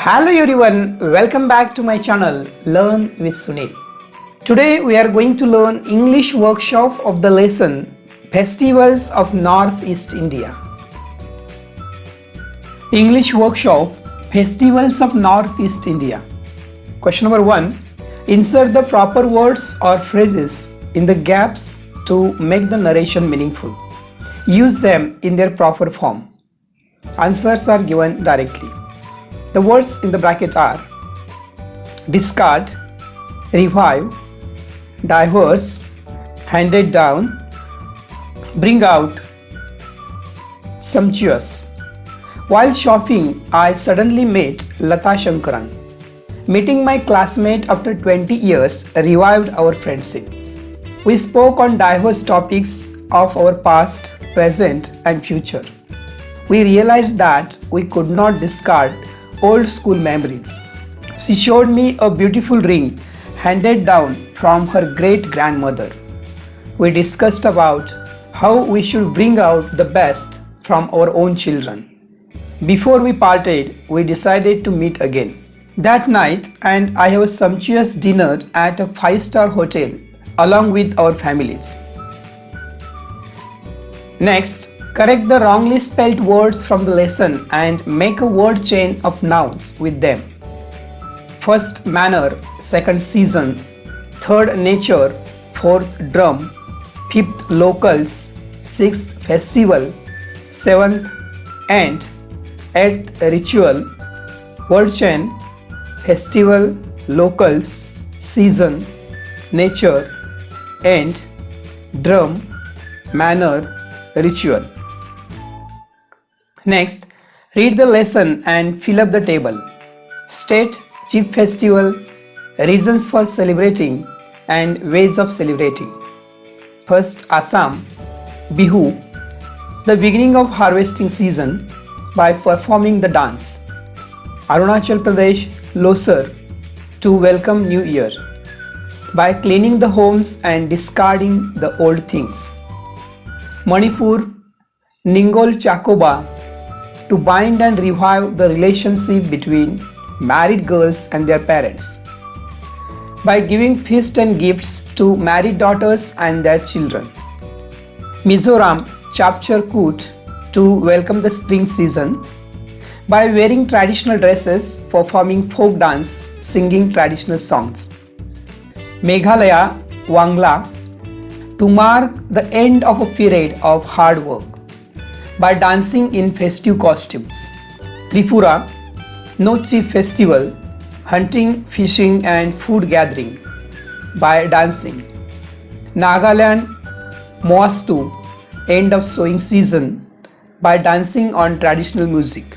Hello everyone, welcome back to my channel Learn with Sunil. Today we are going to learn English workshop of the lesson Festivals of Northeast India. English workshop Festivals of Northeast India. Question number 1. Insert the proper words or phrases in the gaps to make the narration meaningful. Use them in their proper form. Answers are given directly. The words in the bracket are discard, revive, diverse, handed down, bring out, sumptuous. While shopping, I suddenly met Lata Shankaran. Meeting my classmate after 20 years revived our friendship. We spoke on diverse topics of our past, present, and future. We realized that we could not discard old school memories. She showed me a beautiful ring handed down from her great grandmother. We discussed about how we should bring out the best from our own children. Before we parted, we decided to meet again that night, and I have a sumptuous dinner at a 5-star hotel along with our families. Next, correct the wrongly spelled words from the lesson and make a word chain of nouns with them. First, manner. Second, season. Third, nature. Fourth, drum. Fifth, locals. Sixth, festival. Seventh, end. Eighth, ritual. Word chain. Festival, locals, season, nature, end, drum, manner, ritual. Next, read the lesson and fill up the table. State, chief festival, reasons for celebrating, and ways of celebrating. First, Assam, Bihu, the beginning of harvesting season by performing the dance. Arunachal Pradesh, Losar, to welcome New Year by cleaning the homes and discarding the old things. Manipur, Ningol Chakoba, to bind and revive the relationship between married girls and their parents by giving feast and gifts to married daughters and their children. Mizoram, Chapchar Kut, to welcome the spring season by wearing traditional dresses, performing folk dance, singing traditional songs. Meghalaya, Wangla, to mark the end of a period of hard work by dancing in festive costumes. Tripura, no chief festival, hunting, fishing and food gathering by dancing. Nagaland, Moastu, end of sowing season by dancing on traditional music.